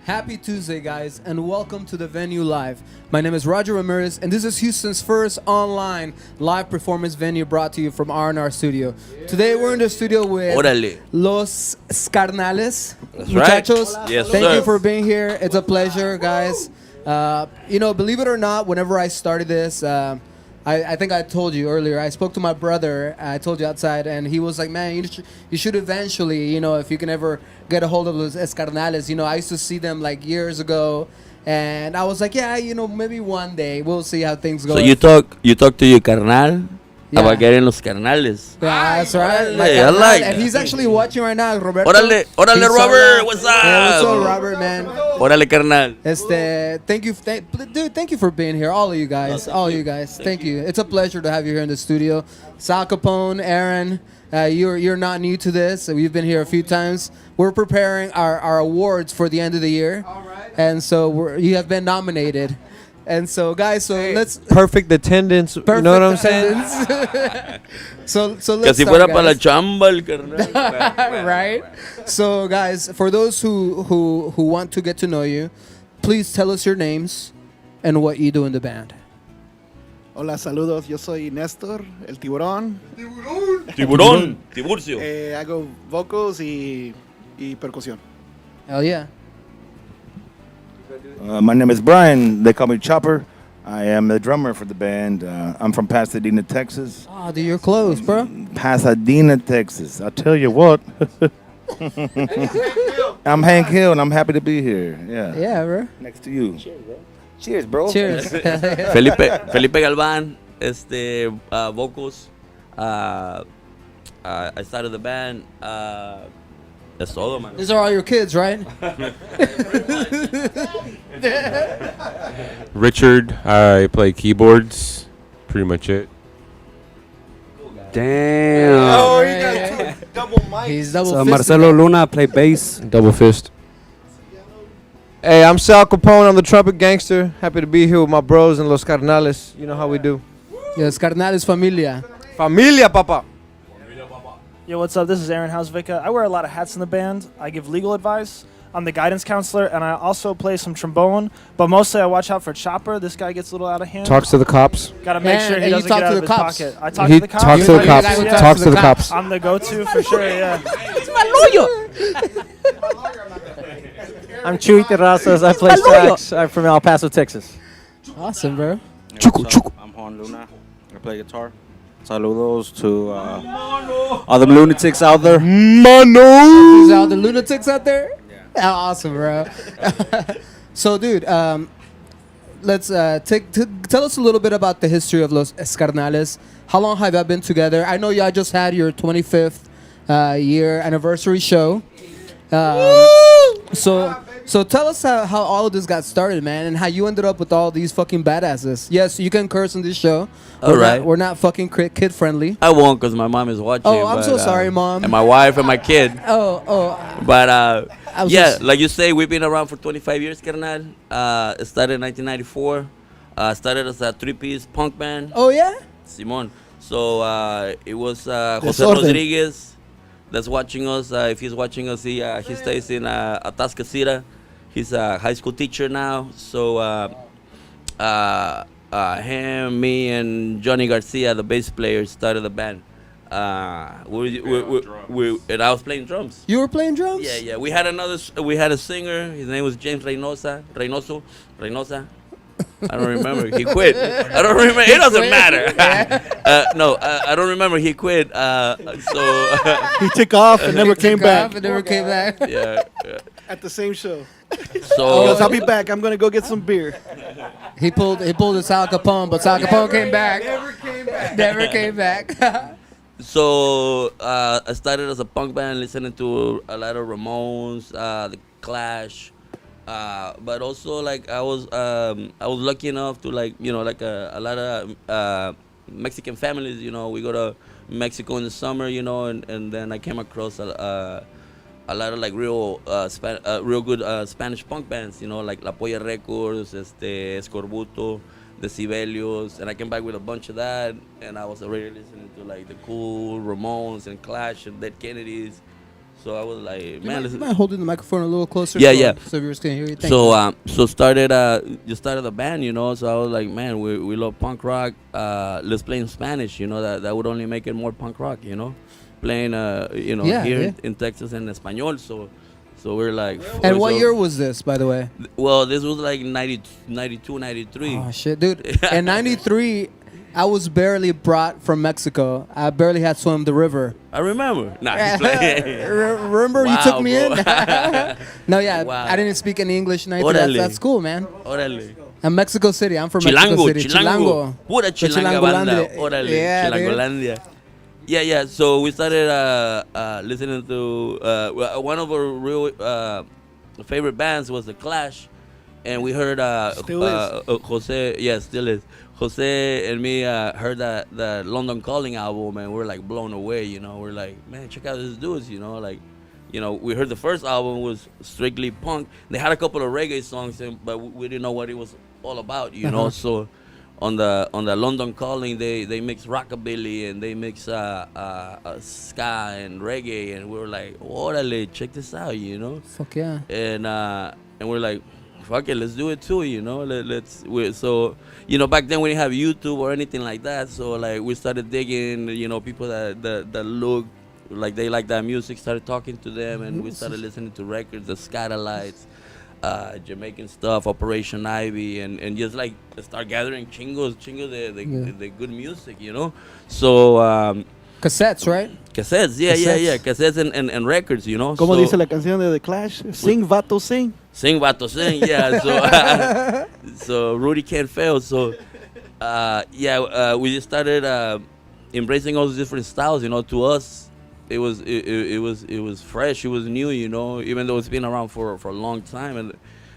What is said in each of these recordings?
Happy Tuesday, guys, and welcome to the venue live. My name is Roger Ramirez, and this is Houston's first online live performance venue brought to you from R&R Studio. Today, we're in the studio with Los Skarnales. That's Muchachos, right. Yes, thank sir. you for being here. It's a pleasure, guys. Believe it or not, whenever I started this, I think I told you earlier, I spoke to my brother, I told you outside, and he was like, man, you should eventually, if you can ever get a hold of Los Skarnales. I used to see them like years ago, and I was like, yeah, maybe one day, we'll see how things go. So you talk to your carnal about getting Los Skarnales. Yeah, that's right. I like and he's actually watching right now, Roberto. Órale, Robert, what's up? Yeah, what's up, Robert, man? Órale, carnal. Thank you for being here, all of you guys, Thank you. It's a pleasure to have you here in the studio. Sal Capone, Aaron, you're not new to this. We've been here a few times. We're preparing our awards for the end of the year, and so you have been nominated. And so, guys, let's perfect attendance. You know what I'm saying? so let's Que si start, fuera guys. para la chamba el carnal. Right? So, guys, for those who want to get to know you, please tell us your names and what you do in the band. Hola, saludos. Yo soy Néstor, el tiburón. Tiburón. Tiburcio. Hago vocals y percusión. Hell yeah. My name is Brian. They call me Chopper. I am the drummer for the band. I'm from Pasadena, Texas. Oh, dude, you're close, bro. Pasadena, Texas. I tell you what. I'm Hank Hill, and I'm happy to be here. Yeah. Yeah, bro. Next to you. Cheers, bro. Cheers. Felipe Galván, vocals. I started the band. That's todo, man. These are all your kids, right? Richard, I play keyboards. Pretty much it. Damn. Oh, he he got got two double mics. He's double So fisted. Marcelo Luna play bass. Double fist. Hey, I'm Sal Capone. I'm the trumpet gangster. Happy to be here with my bros and Los Cardinales. You know how we do. Yes, Skarnales Familia. Familia, papa. Yo, what's up? This is Aaron Hausvika. I wear a lot of hats in the band. I give legal advice. I'm the guidance counselor, and I also play some trombone. But mostly, I watch out for Chopper. This guy gets a little out of hand. Talks to the cops. Gotta make Man, sure he and you doesn't talk get to out the of his cops. pocket. I talk He to the cops. talks to the cops. Yeah. Talks to the cops. I'm the go-to for sure. Yeah. I'm Chuy Terrazas. I play sax. I'm from El Paso, Texas. Awesome, bro. I'm Juan Luna. I play guitar. Saludos to all the lunatics out there. Is all the lunatics out there? Yeah. Awesome, bro. So, dude, let's tell us a little bit about the history of Los Skarnales. How long have y'all been together? I know y'all just had your 25th year anniversary show. So tell us how all of this got started, man, and how you ended up with all these fucking badasses. Yes, you can curse on this show. We're not fucking kid friendly. I won't because my mom is watching. Oh, I'm so sorry, Mom. And my wife and my kid. But like you say, we've been around for 25 years, carnal. It started in 1994. Started as a three-piece punk band. Oh, yeah? Simon. So it was Jose Rodriguez that's watching us. If he's watching us, he stays in Atascocita. He's a high school teacher now. So him, me, and Johnny Garcia, the bass player, started the band. And I was playing drums. You were playing drums? Yeah. We had a singer. His name was James Reynosa. I don't remember. He quit. I don't remember. It doesn't matter. I don't remember. He quit. He took off and never came back. Yeah. At the same show. So He goes, I'll be back. I'm going to go get some beer. He pulled a Sal Capone, but Sal Capone came back. Never came back. So I started as a punk band, listening to a lot of Ramones, The Clash, but also like I was lucky enough to a lot of Mexican families. We go to Mexico in the summer, and then I came across a lot of like real good Spanish punk bands, like La Polla Records, Escorbuto, the Sibelius, and I came back with a bunch of that, and I was already listening to like the cool Ramones and Clash and Dead Kennedys, So I was like, You man, might, you mind holding the microphone a little closer? Yeah, so, yeah. So viewers can hear you. Thank so you. so started just started the band, you know. So I was like, man, we love punk rock. Let's play in Spanish, you know. That would only make it more punk rock, you know. Playing you know, Yeah, here yeah. in Texas in español. So we're like. And what so- year was this, by the way? Well, this was like 92, 93. Oh shit, dude! In '93, I was barely brought from Mexico. I barely had swum the river. I remember. Nah, he's playing. Remember you Wow, took me bro. in? No, yeah, Wow. I didn't speak any English in '93. That's, Órale. that's cool, man. Órale. And Mexico City. I'm from Mexico Chilango, City. Chilango. Pura The chilanga banda. Chilangolandia. Órale, Yeah, dude. Chilangolandia. Yeah. So we started listening to one of our real favorite bands was The Clash, and we heard Still is. Jose. Yeah, still is. Jose and me heard the London Calling album, and we're like blown away. You know, we're like, man, check out these dudes. You know, like. You know, we heard the first album was strictly punk. They had a couple of reggae songs, but we didn't know what it was all about, you know. So, on the London Calling, they mix rockabilly and they mix ska and reggae, and we were like, "Orale, check this out," you know. Fuck yeah. And we're like, "Fuck it, let's do it too," you know. So you know, back then we didn't have YouTube or anything like that. So like we started digging, you know, people that look like they like that music, started talking to them, and we started listening to records, the Skarnales, Jamaican stuff, Operation Ivy, and just like start gathering chingos the good music, you know. So Cassettes, right? cassettes, yeah, cassettes and records, you know. Como So- dice la canción de The Clash? Sing, vato, sing. Sing, vato, sing, yeah. So, so Rudy can't fail. So, we just started embracing all these different styles. You know, to us, it was fresh. It was new. You know, even though it's been around for a long time, and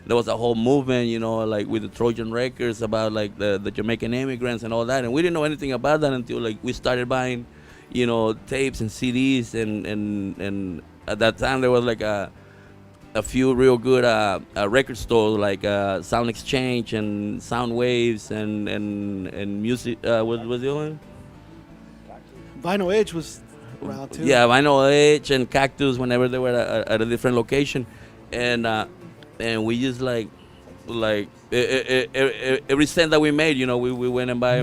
there was a whole movement. You know, like with the Trojan Records about like the Jamaican immigrants and all that. And we didn't know anything about that until like we started buying, you know, tapes and CDs. And at that time there was like a few real good record stores like Sound Exchange and Sound Waves and music. What was the other one? Vinyl Edge was around too. Yeah, Vinyl Edge and Cactus whenever they were at a different location, and we just like every cent that we made, you know, we went and buy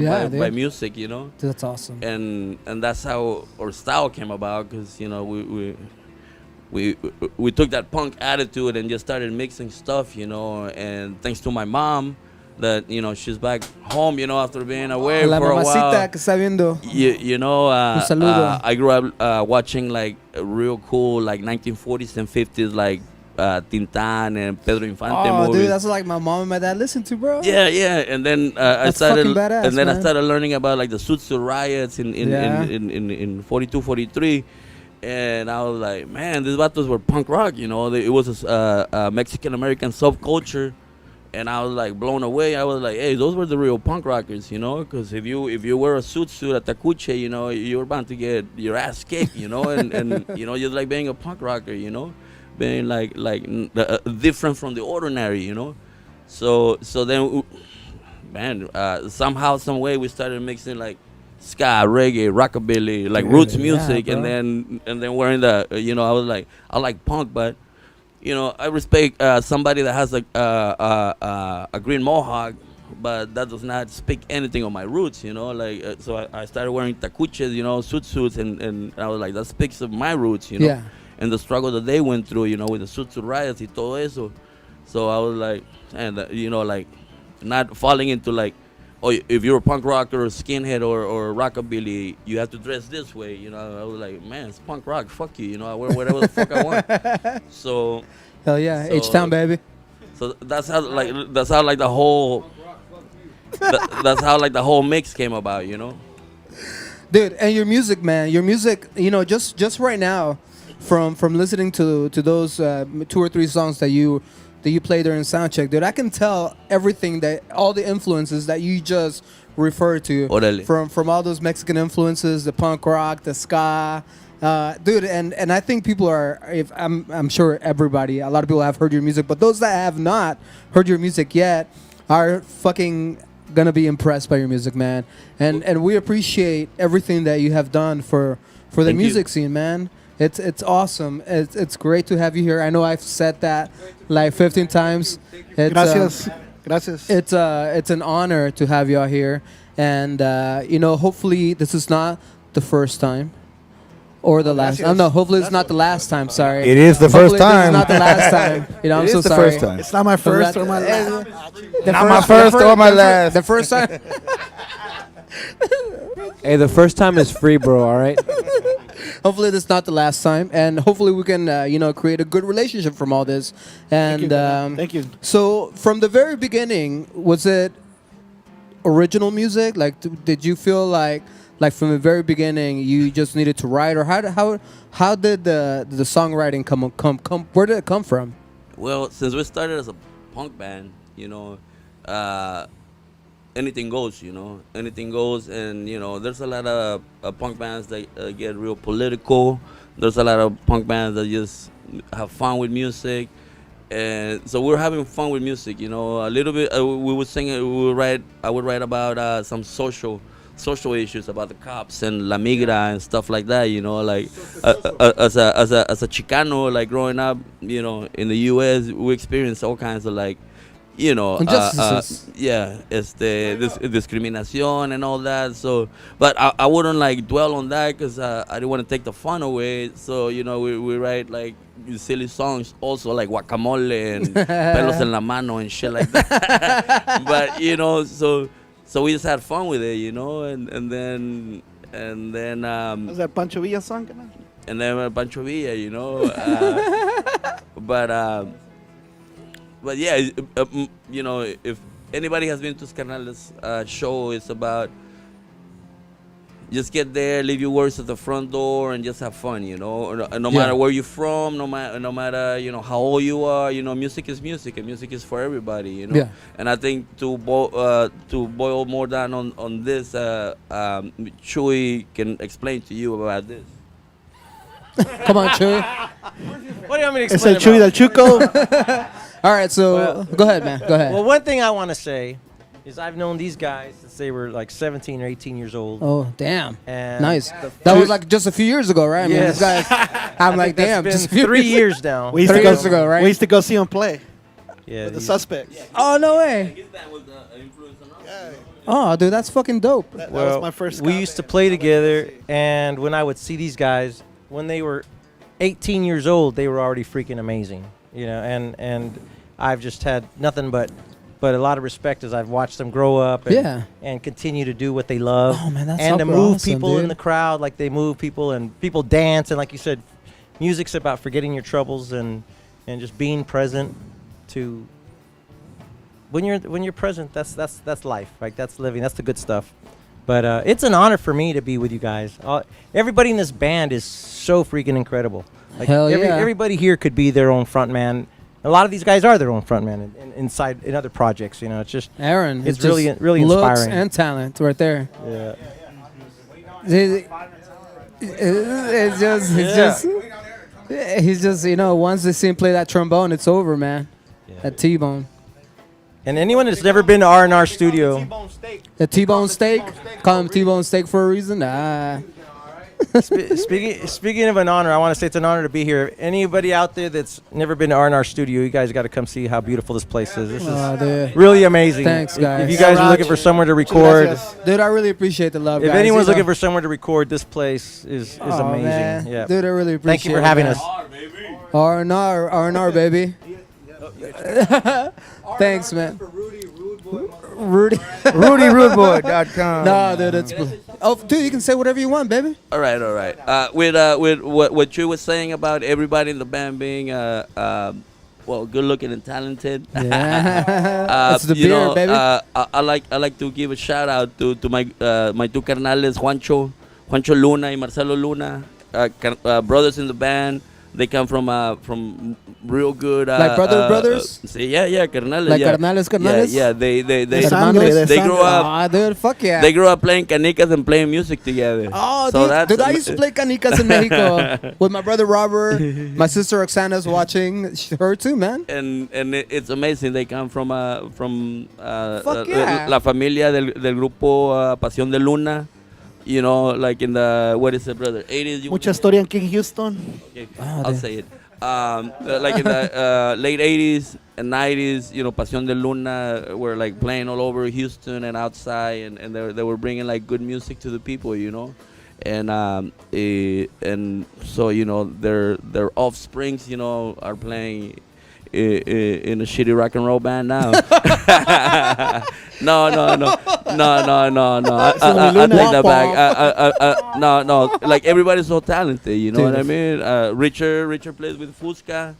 music, you know, That's awesome. and that's how our style came about, because you know we took that punk attitude and just started mixing stuff, you know, and thanks to my mom that, you know, she's back home, you know, after being away La for a mamacita while. que está viendo. You know, Un saludo. I grew up watching like real cool like 1940s and 50s like Tintan and Pedro Infante Oh, movies. dude, that's like my mom and my dad listened to, bro. Yeah, and then I That's started, fucking badass, and then man. I started learning about like the Sutsu riots in Yeah. in 42, 43, and I was like, man, these vatos were punk rock, you know. It was a Mexican American subculture, and I was like blown away. I was like, hey, those were the real punk rockers, you know, because if you wear a suit at Tacuche, you know, you're bound to get your ass kicked, you know, and you know, just like being a punk rocker, you know, being like different from the ordinary, you know. So then, man, somehow, some way, we started mixing like ska, reggae, rockabilly, like roots music, bro. and then we're in the, you know, I was like, I like punk, but you know, I respect somebody that has a green mohawk, but that does not speak anything of my roots, you know. Like, so I started wearing tacuches, you know, suits, and I was like, that speaks of my roots, you know, Yeah. and the struggle that they went through, you know, with the Sutsu riots y todo eso. So I was like, and you know, like, not falling into like, oh, if you're a punk rocker or skinhead or rockabilly, you have to dress this way, you know. I was like, man, it's punk rock, fuck you, you know. I wear whatever the fuck I want. So Hell yeah, So- H-Town, baby. So that's how like the whole that's how like the whole mix came about, you know. Dude, and your music, man, your music, you know, just right now, from listening to those 2 or 3 songs that you play during soundcheck, dude, I can tell everything, that all the influences that you just referred to, Orale. from all those Mexican influences, the punk rock, the ska, dude, and I think people are, if I'm sure everybody, a lot of people have heard your music, but those that have not heard your music yet are fucking gonna be impressed by your music, man. And we appreciate everything that you have done for the Thank you. music scene, man. It's awesome. It's great to have you here. I know I've said that like 15 times. It's, Gracias. Gracias. It's an honor to have you out here, and hopefully this is not the first time. Or the last. Gracias. No, hopefully it's not the last time. Sorry. It is the Hopefully first time. This is not the last time. I'm It so is the sorry. first time. It's not my first or my last. Not my first or my last. The first time. Hey, the first time is free, bro. All right. Hopefully this is not the last time, and hopefully we can create a good relationship from all this. And Thank you. So from the very beginning, was it original music? Like, did you feel like from the very beginning you just needed to write, or how did the songwriting come? Where did it come from? Well, since we started as a punk band, anything goes, anything goes. And, there's a lot of punk bands that get real political. There's a lot of punk bands that just have fun with music. And so we're having fun with music, a little bit. We would sing, I would write about some social issues, about the cops and La Migra and stuff like that, like as a Chicano, like growing up, in the U.S., we experienced all kinds of like, injustices. it's this discrimination and all that. So, but I wouldn't like dwell on that because I didn't want to take the fun away. So, we write like silly songs also, like guacamole and pelos en la mano and shit like that. But so we just had fun with it, and then Was that Pancho Villa song? and then Pancho Villa, but yeah, if anybody has been to Skarnales show, it's about just get there, leave your words at the front door, and just have fun, no matter where you're from, no matter how old you are, music is music, and music is for everybody, Yeah. And I think to boil more down on this, Chuy can explain to you about this. Come on, Chuy. What do you want me to Es explain el Chuy del about? Chuco. All right, so Well- go ahead, man. Go ahead. Well, one thing I want to say is I've known these guys since they were like 17 or 18 years old. Oh, damn. And Nice. the That was first- like just a few years ago, right? I mean, Yes. these guys, I'm like, That's damn, been just a few 3 years now. We used 3 to years ago, right? We used to go see him play Yeah, with the these- Suspects. Oh, no way. His band was an influence on us. Oh, dude, that's fucking dope. That well, was my first. we ska used to band. play together, and when I would see these guys, when they were 18 years old, they were already freaking amazing, and I've just had nothing but a lot of respect as I've watched them grow up and continue to do what they love. Oh, man, that's and to super move awesome, people in dude. the crowd like they move people, and people dance, and like you said, music's about forgetting your troubles and just being present. To when you're present, that's life, right? That's living. That's the good stuff. But it's an honor for me to be with you guys. Everybody in this band is so freaking incredible. Like Hell yeah. everybody here could be their own front man. A lot of these guys are their own front man in other projects. It's just Aaron, It's just really looks inspiring. and talent right there. yeah. He's just once they see him play that trombone, it's over, man. That T-bone. And anyone that's never been to R&R Studio, The T-bone steak. Call him T-bone steak for a reason. speaking of an honor, I want to say it's an honor to be here. Anybody out there that's never been to R&R Studio, you guys got to come see how beautiful this place is. This Oh, is dude. really amazing. Thanks, guys. If you guys are looking for somewhere to record, Gracias. Dude, I really appreciate the love, if guys. anyone's looking for somewhere to record, this place is Oh, amazing. man. Yeah. Dude, I really appreciate Thank you for having it, us. R&R, baby. Thanks, man. Rudy. RudyRudeboy.com. No, dude, it's. Oh, dude, you can say whatever you want, baby. All right. With what you were saying about everybody in the band being good looking and talented. Yeah. It's the beer, baby. I like to give a shout out to my two carnales, Juancho Luna and Marcelo Luna, brothers in the band. They come from real good. Like brothers? Yeah, carnales. Like yeah. carnales? Yeah. They Sangre, de they grew sangre. up. Aw, dude, fuck yeah. They grew up playing canicas and playing music together. Oh, So dude, I used to play canicas in Mexico with my brother Robert. My sister Roxana's watching her too, man. And it's amazing. They come from Fuck yeah. la familia del grupo Pasión de Luna. You know, like in the, what is it, brother? 80s. Mucha historia aquí en Houston. Okay, Oh, I'll damn. say it. Like in the late 80s and 90s, you know, Pasión de Luna were like playing all over Houston and outside, and they were bringing like good music to the people, you know. And so, you know, their offsprings, you know, are playing in a shitty rock and roll band now. No. I take that back. No. Like everybody's so talented. You know what I mean? Richard plays with Fusca,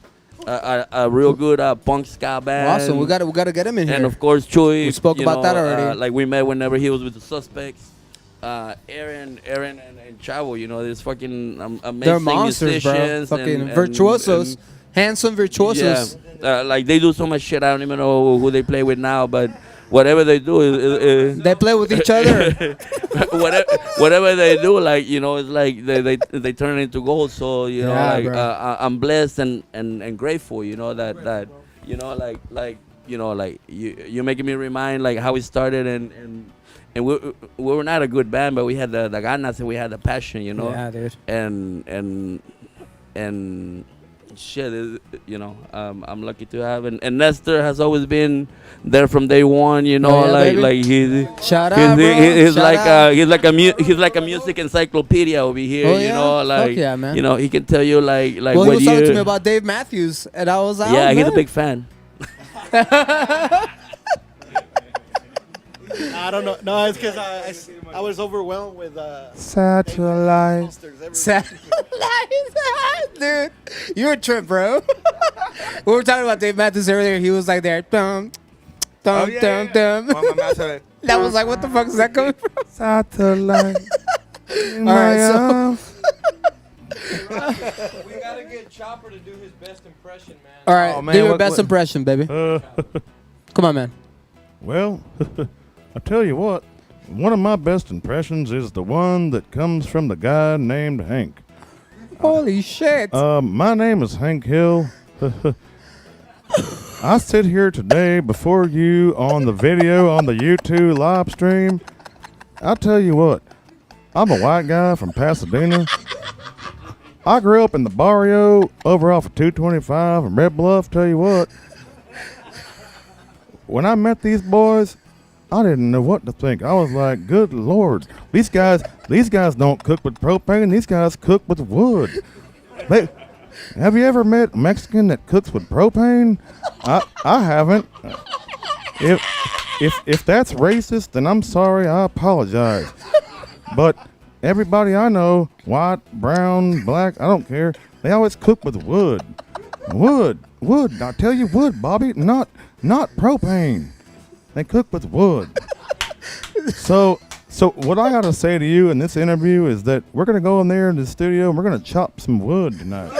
a real good punk ska band. Awesome. We gotta get him in here. And of course, Chuy. We spoke you about know, that already. Like we met whenever he was with the Suspects. Aaron, and Chavo, you know, there's fucking amazing They're monsters, bro. musicians. Fucking and virtuosos. Handsome virtuosos. Yeah, like they do so much shit. I don't even know who they play with now, but whatever they do is They play with each other. whatever they do, like, you know, it's like they turn it into gold. So, you know, Yeah, like bro. I'm blessed and grateful, you know, that you know, like you know, like you're making me remind like how we started, and we were not a good band, but we had the ganas and we had the passion, you know. Yeah, dude. And shit, you know, I'm lucky to have, and Nestor has always been there from day one, you know. Oh, yeah, baby. like he's Shout out, bro. he's Shout like out. he's like a music encyclopedia over here, Oh, you yeah? know, Fuck like yeah, man. you know, he can tell you like Well, he what was talking year. to me about Dave Matthews, and I was like, Yeah, oh, he's a man. big fan. I don't know. No, it's because I was overwhelmed with Satellite. posters everywhere. Dude, you're a trip, bro. We were talking about Dave Matthews earlier. He was like there, dum, dum, dum, dum. That was like, what the fuck is that coming from? Satellite. All right, so We gotta get Chopper to do his best impression, man. all right, Oh, man, do your what- best what- impression, baby. Come on, man. Well, I tell you what, one of my best impressions is the one that comes from the guy named Hank. Holy shit! My name is Hank Hill. I sit here today before you on the video on the YouTube live stream. I tell you what, I'm a white guy from Pasadena. I grew up in the barrio over off of 225 in Red Bluff. Tell you what, when I met these boys, I didn't know what to think. I was like, good Lord, these guys don't cook with propane. These guys cook with wood. Have you ever met a Mexican that cooks with propane? I haven't. If that's racist, then I'm sorry. I apologize. But everybody I know, white, brown, black, I don't care. They always cook with wood. Wood. I tell you, wood, Bobby, not propane. They cook with wood. So what I gotta say to you in this interview is that we're gonna go in there in the studio and we're gonna chop some wood tonight.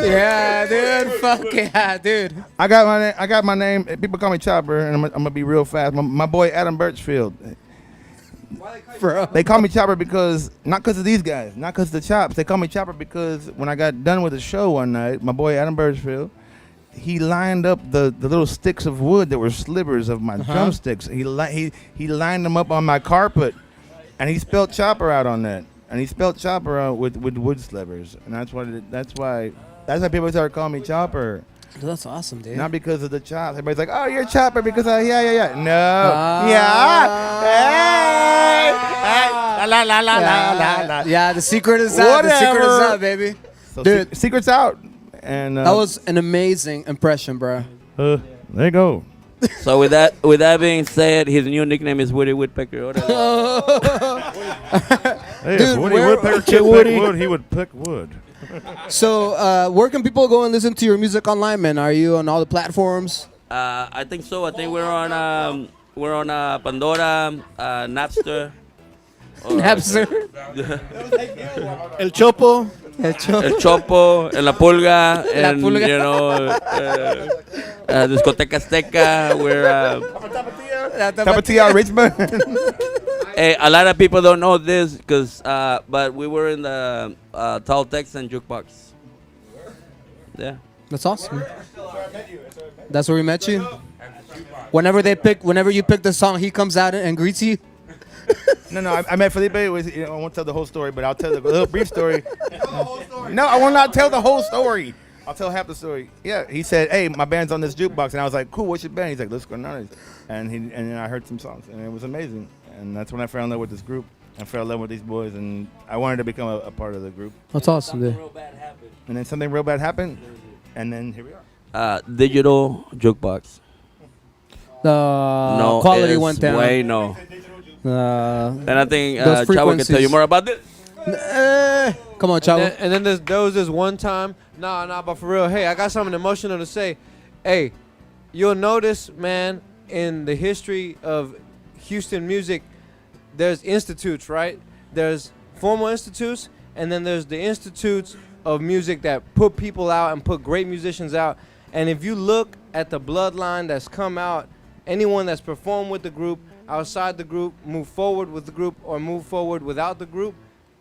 Yeah, dude. Fuck yeah, dude. I got my name. People call me Chopper, and I'm gonna be real fast. My boy Adam Birchfield. Bro. They call me Chopper because not because of these guys, not because of the chops. They call me Chopper because when I got done with the show one night, my boy Adam Birchfield, he lined up the little sticks of wood that were slivers of my drumsticks. He lined them up on my carpet, and he spelled Chopper out on that. And he spelled Chopper out with wood slivers, and that's why people started calling me Chopper. That's awesome, dude. Not because of the chops. Everybody's like, "Oh, you're Chopper because of yeah." No, yeah. Yeah, the secret is out. The secret is out, baby. So Dude. secret's out, and That was an amazing impression, bro. There you go. So with that being said, his new nickname is Woody Woodpecker. Hey, Dude, if Woody where- Woodpecker could pick wood, he would pick wood. So, where can people go and listen to your music online, man? Are you on all the platforms? I think so. I think we're on Pandora, Napster. Napster? El Chopo. El Chopo. El Chopo, and La Pulga, La and Pulga. you know, Discoteca Azteca. We're Tapatía Richmond. hey, a lot of people don't know this because, but we were in the Tall Texan Jukebox. Yeah. That's awesome. That's where we met you. Whenever you pick the song, he comes out and greets you. No. I met Felipe. I won't tell the whole story, but I'll tell the little brief story. No, I will not tell the whole story. I'll tell half the story. Yeah, he said, "Hey, my band's on this jukebox," and I was like, "Cool, what's your band?" He's like, "Los Skarnales," and then I heard some songs, and it was amazing. And that's when I fell in love with this group. I fell in love with these boys, and I wanted to become a part of the group. That's awesome, dude. And then something real bad happened, and then here we are. Digital jukebox. The quality it's went down. Way no. And I think those Chavo can tell you frequencies. more about this. Come on, Chavo. And then there was this one time. Nah, but for real. Hey, I got something emotional to say. Hey, you'll notice, man, in the history of Houston music, there's institutes, right? There's formal institutes, and then there's the institutes of music that put people out and put great musicians out. And if you look at the bloodline that's come out, anyone that's performed with the group, outside the group, moved forward with the group, or moved forward without the group,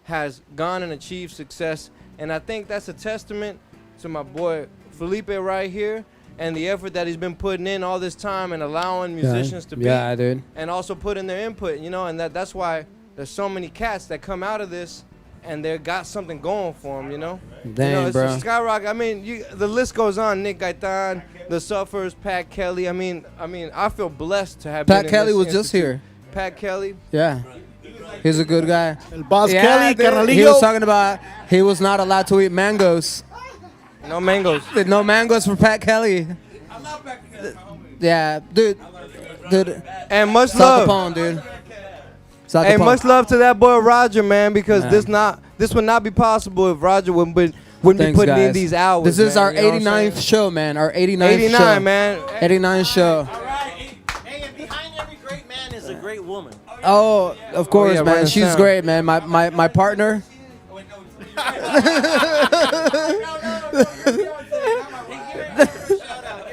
has gone and achieved success. And I think that's a testament to my boy Felipe right here, and the effort that he's been putting in all this time and allowing musicians to be, dude. and also putting their input, and that's why there's so many cats that come out of this and they got something going for them, Dang, it's bro. a skyrocket. I mean, the list goes on. Nick Gaitan, The Suffers, Pat Kelly. I mean, I feel blessed to have Pat been in Kelly this was just institute. here. Pat Kelly. Yeah. He's a good guy. El Boss Yeah, Kelly, dude. Carnalillo. He was talking about he was not allowed to eat mangoes. No mangoes. No mangoes for Pat Kelly. Yeah, dude. And much Sal love. Capone, dude. Sal Hey, Capone. much love to that boy Roger, man, because Man. this would not be possible if Roger wouldn't be Thanks, putting in guys. these hours. This is man, our you know what I'm 89th saying? show, man. Our 89th 89, show. man. 89 show. Hey, and behind every great man is a great woman. Oh, of course, yeah, man. Ryan She's Sound. great, man. My partner.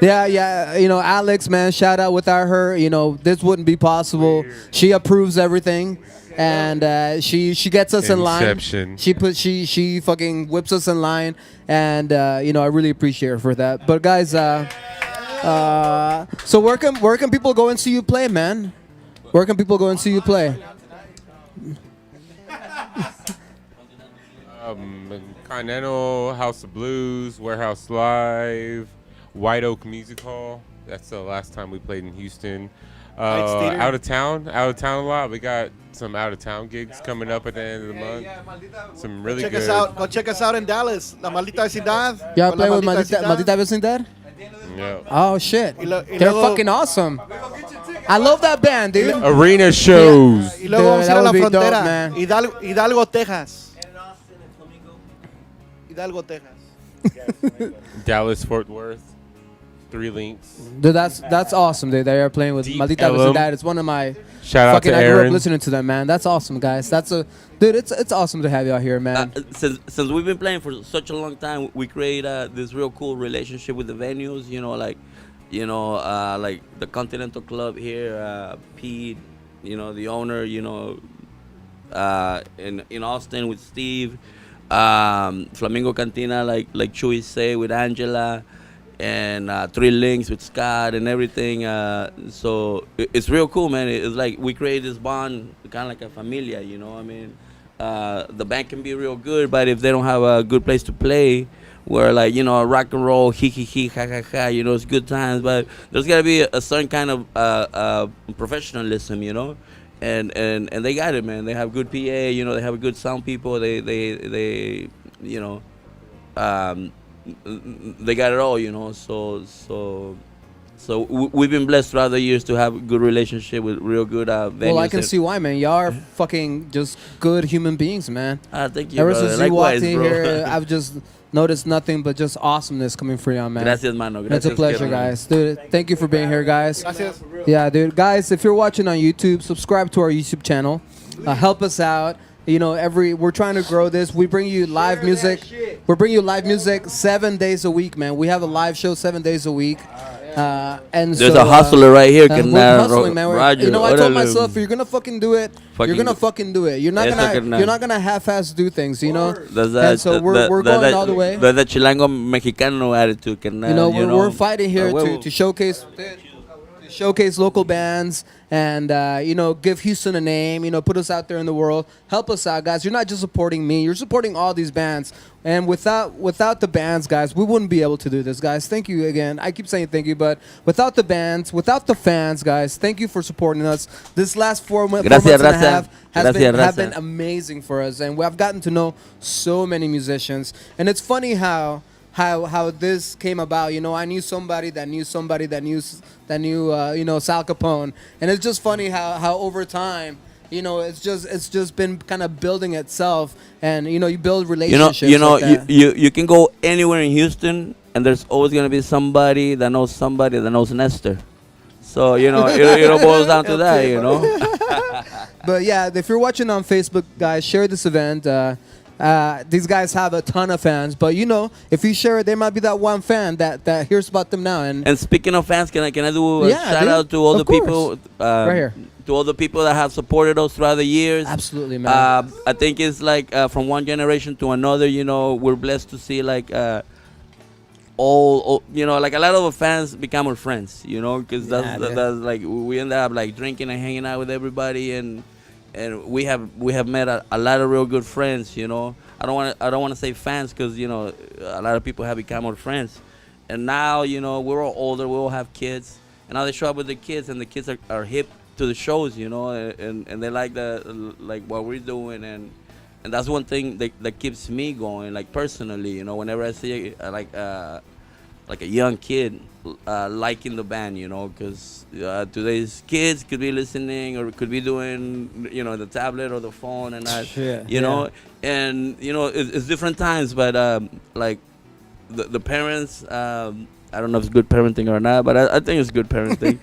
Yeah. Alex, man. Shout out. Without her, this wouldn't be possible. She approves everything, and she gets us in line. Inception. She fucking whips us in line, and I really appreciate her for that. But guys, so where can people go and see you play, man? Where can people go and see you play? Continental, House of Blues, Warehouse Live, White Oak Music Hall. That's the last time we played in Houston. Theater. Out of town a lot. We got some out of town gigs coming up at the end of the month. Some really Check good. us out. Go check us out in Dallas. La Maldita Vecindad. Y'all Con la play with Maldita Vecindad? Yeah. Oh shit, Y they're luego- fucking awesome. I love that band, dude. Arena shows. Y luego vamos a ir that a la would be dope, frontera. man. Hidalgo, Texas. Hidalgo, Texas. Dallas, Fort Worth, 3 links. Dude, that's awesome, dude. They are playing with Deep Maldita Ellum. Vecindad. It's one of my Shout out fucking. to I grew up Aaron. listening to them, man. That's awesome, guys. Dude. It's awesome to have y'all here, man. Since we've been playing for such a long time, we create this real cool relationship with the venues. Like the Continental Club here, Pete, the owner, in Austin with Steve, Flamingo Cantina, like Chewy say, with Angela, and 3 Links with Scott and everything. So it's real cool, man. It's like we create this bond, kind of like a familia, the band can be real good, but if they don't have a good place to play, where rock and roll, hee hee hee, ha ha ha, it's good times, but there's gotta be a certain kind of professionalism, and they got it, man. They have good PA, they have good sound people. They got it all, So we've been blessed throughout the years to have a good relationship with real good venues. Well, I can see why, man. Y'all are fucking just good human beings, man. Thank you, Ever brother. since you Likewise, walked in bro. here, I've just noticed nothing but just awesomeness coming from y'all, man. Gracias, mano. It's a Gracias, pleasure, carnal. guys. Dude, thank you for being here, guys. Gracias. Yeah, dude. Guys, if you're watching on YouTube, subscribe to our YouTube channel. Help us out. We're trying to grow this. We bring you live music. We're bringing you live music 7 days a week, man. We have a live show 7 days a week. And There's so, a hustler right here, we're hustling, man. Roger. I told órale. myself, if you're gonna fucking do it, you're gonna fucking do it. You're not Eso, gonna carnal. you're not gonna half-ass do things, There's And so we're going all the way. There's that Chilango Mexicano attitude, carnal. We're fighting here A huevo. to showcase showcase local bands and give Houston a name, put us out there in the world. Help us out, guys. You're not just supporting me, you're supporting all these bands. And without the bands, guys, we wouldn't be able to do this, guys. Thank you again. I keep saying thank you, but without the bands, without the fans, guys, thank you for supporting us. This last 4 months and a half have been amazing for us, and we have gotten to know so many musicians. And it's funny how this came about. I knew somebody that knew somebody that knew Sal Capone, and it's just funny how over time, it's just been kind of building itself, and you build relationships. You can go anywhere in Houston, and there's always gonna be somebody that knows Nestor. So it all boils down to that, But yeah, if you're watching on Facebook, guys, share this event. These guys have a ton of fans, but if you share it, there might be that one fan that hears about them now. And speaking of fans, can I do a shout out to all the people right here, to all the people that have supported us throughout the years? Absolutely, man. I think it's like from one generation to another. We're blessed to see like all like a lot of our fans become our friends. Because that's like we end up like drinking and hanging out with everybody and we have met a lot of real good friends. I don't want to say fans because a lot of people have become our friends, and now we're all older, we all have kids, and now they show up with the kids, and the kids are hip to the shows, and they like what we're doing, and that's one thing that keeps me going, like personally, whenever I see like a young kid liking the band, because today's kids could be listening or could be doing, the tablet or the phone and that, and it's different times, but like the parents, I don't know if it's good parenting or not, but I think it's good parenting.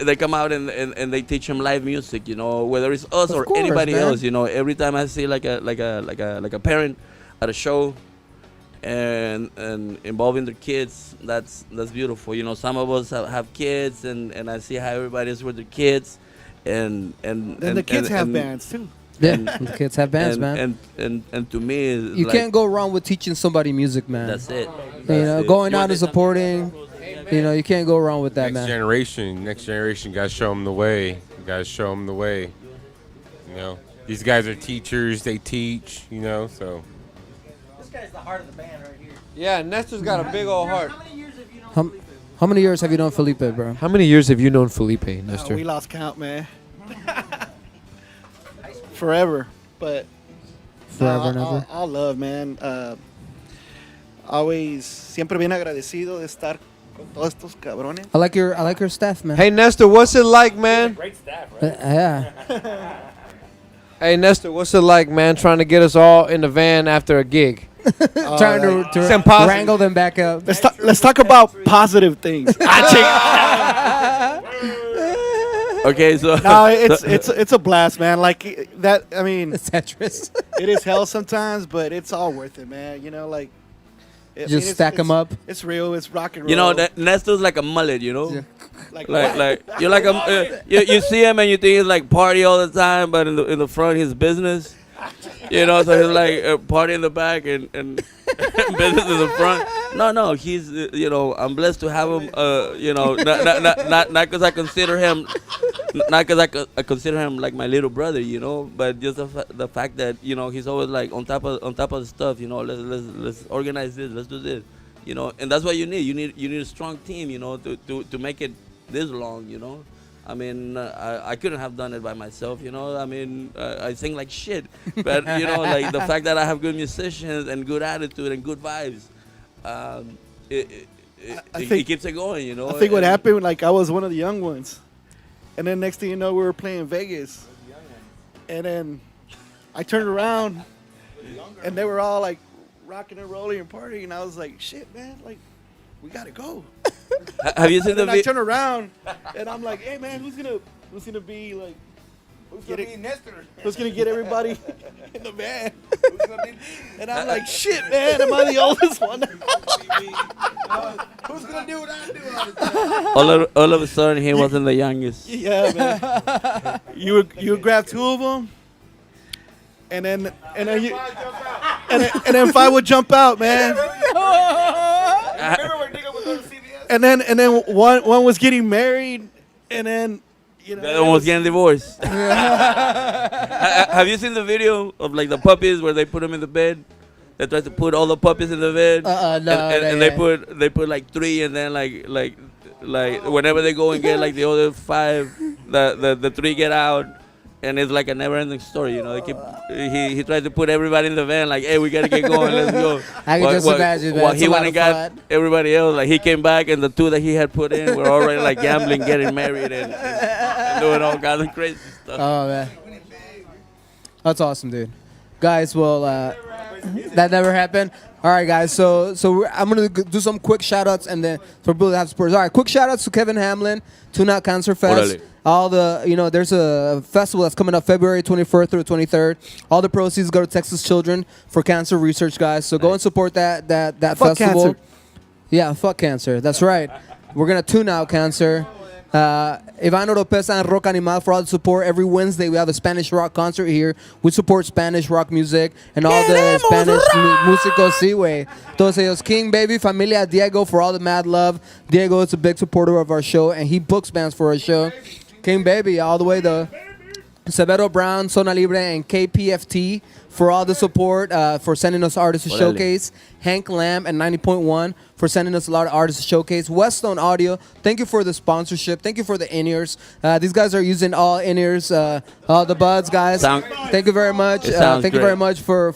They come out and they teach them live music, whether it's us or anybody else, every time I see like a parent at a show and involving their kids, that's beautiful. Some of us have kids, and I see how everybody is with their kids, and the kids have bands too. Yeah, the kids have bands, man. And to me, you can't go wrong with teaching somebody music, man. That's it. Going out and supporting. You can't go wrong with that, Next generation, guys, show them the way. These guys are teachers. They teach. So. This guy's the heart of the band right here. Yeah, Nestor's got a big old heart. How many years have you known Felipe, bro? How many years have you known Felipe, Nestor? We lost count, man. Forever, but forever and ever. All love, man. Always, siempre bien agradecido de estar con todos estos cabrones. I like your staff, man. Hey, Nestor, what's it like, man? Great staff, right? Yeah. Hey, Nestor, what's it like, man, trying to get us all in the van after a gig? Trying to wrangle them back up. Let's talk about positive things. Okay, so no, it's a blast, man. Like that. I mean, it's Tetris. It is hell sometimes, but it's all worth it, man. Just stack them up. It's real. It's rock and roll. Nestor's like a mullet, Yeah. Like you're like you see him and you think he's like party all the time, but in the front he's business. So he's like party in the back and business in the front. No, he's I'm blessed to have him. Not because I consider him, I consider him like my little brother. But just the fact that he's always like on top of the stuff. Let's organize this. Let's do this. And that's what you need. You need a strong team. To make it this long. I mean, I couldn't have done it by myself, I mean, I sing like shit. But, like the fact that I have good musicians and good attitude and good vibes, it keeps it going, I think what happened, like I was one of the young ones. And then next thing you know, we were playing Vegas. And then I turned around and they were all like rocking and rolling and partying. And I was like, shit, man, like, we got to go. Have you seen the video? I turn around and I'm like, hey man, who's gonna be like, who's gonna get everybody in the van? And I'm like, shit, man, am I the oldest one? Who's gonna do what I do? All of a sudden, he wasn't the youngest. Yeah, man. You would grab two of them, and then five would jump out, man. Remember when nigga was on CBS? and then one was getting married, and then you know The other one was getting divorced. Have you seen the video of like the puppies where they put them in the bed? They try to put all the puppies in the bed. No, and they put like 3, and then like whenever they go and get like the other 5, the 3 get out. And it's like a never-ending story, you know. He tried to put everybody in the van, like, "Hey, we gotta get going, let's go." I can just imagine, man. While It's he a went lot and of got fun. everybody else, like he came back, and the 2 that he had put in were already like gambling, getting married, and doing all kinds of crazy stuff. Oh man, that's awesome, dude. Guys, well, that never happened. All right, guys. So I'm gonna do some quick shout outs, and then for people that have sports. All right, quick shout outs to Kevin Hamlin, Tune Out Cancer Fest. Orale. All the, there's a festival that's coming up February 24th through 23rd. All the proceeds go to Texas Children for Cancer Research, guys. So go and support that Fuck festival. cancer. Yeah, fuck cancer. That's right. We're gonna tune out cancer. Iván Oropesa and Rock Animal for all the support. Every Wednesday we have a Spanish rock concert here. We support Spanish rock music and all the Spanish músicos. Sí, güey. Todos ellos. King Baby, Familia Diego for all the mad love. Diego is a big supporter of our show, and he books bands for our show. King Baby, all the way to Severo Brown, Zona Libre, and KPFT for all the support, for sending us Artists to Showcase. Hank Lamb at 90.1 for sending us a lot of Artists to Showcase. Weststone Audio, thank you for the sponsorship. Thank you for the in-ears. These guys are using all in-ears, all the buds, guys. Thank you very much. Thank you very much for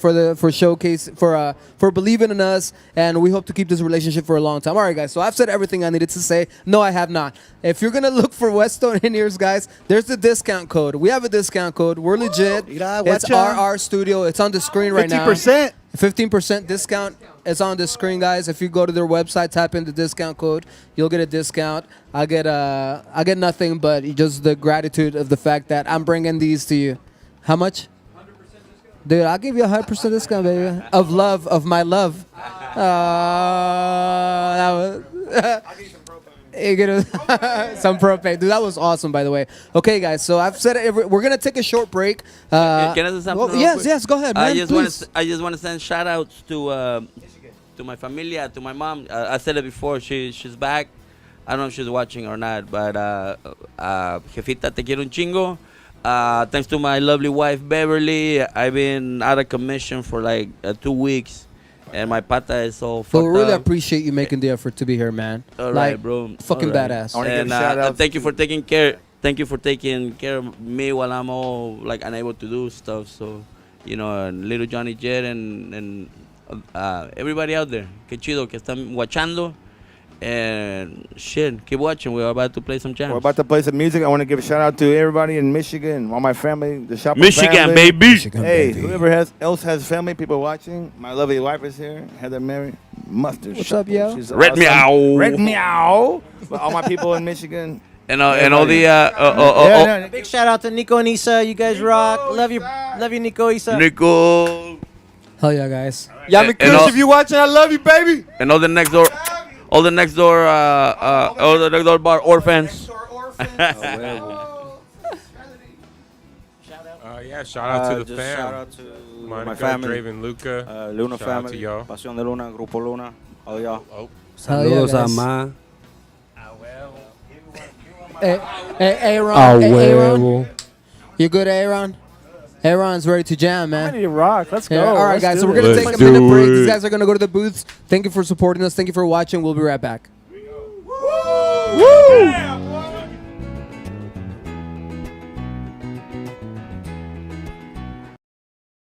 Showcase, for believing in us, and we hope to keep this relationship for a long time. All right, guys, so I've said everything I needed to say. No, I have not. If you're going to look for Weststone in-ears, guys, there's the discount code. We have a discount code. We're legit. It's RR Studio. It's on the screen right now. 50%. 15% discount is on the screen, guys. If you go to their website, type in the discount code, you'll get a discount. I get nothing but just the gratitude of the fact that I'm bringing these to you. How much? 100% discount. Dude, I'll give you a 100% discount, baby. Of love, of my love. That was you get some propane. Dude, that was awesome, by the way. Okay, guys, so I've said it. We're going to take a short break. Can I say something? real Yes, quick? yes, go ahead, man. I just please. want to send shout outs to my familia, to my mom. I said it before. She's back. I don't know if she's watching or not, but Jefita, te quiero un chingo. Thanks to my lovely wife Beverly, I've been out of commission for like 2 weeks. And my pata is all fucked But we really up. appreciate you making the effort to be here, man. All like, right, bro. Fucking All right. badass. I wanna give And shout outs thank you for taking care. Thank you for taking care of me while I'm all like unable to do stuff. So, and little Johnny Jet and everybody out there, que chido que están watchando. And shit, keep watching. We're about to play some jams. We're about to play some music. I want to give a shout out to everybody in Michigan, all my family, the shop. Michigan, family. baby. Michigan, Hey, baby. whoever else has family, people watching. My lovely wife is here, Heather Mary Mustard. What's up, yo? She's Red awesome. meow. Red meow. But all my people in Michigan. And all the Yeah, Big shout out to Nico and Isa. You guys rock. Love you, Nico, Isa. Nico. Hell yeah, guys. Yami And all- Kush, if you watching, I love you, baby. And all the next door bar orphans. Yeah, shout out to the Just shout fam. out to my Monica, family. Draven, Luca. Luna Shout out to family, y'all. Pasión de Luna, Grupo Luna, all y'all. Oh, Hell yeah, Saludos a guys. Ma. Hey, Aaron. A Hey, Aaron. huevo. You good, Aaron? Aaron's ready to jam, I man. need to rock. Let's go. Yeah, all right, Let's guys. do So we're this. gonna Let's take a minute do break. it. These guys are gonna go to the booths. Thank you for supporting us. Thank you for watching. We'll be right back. Woo!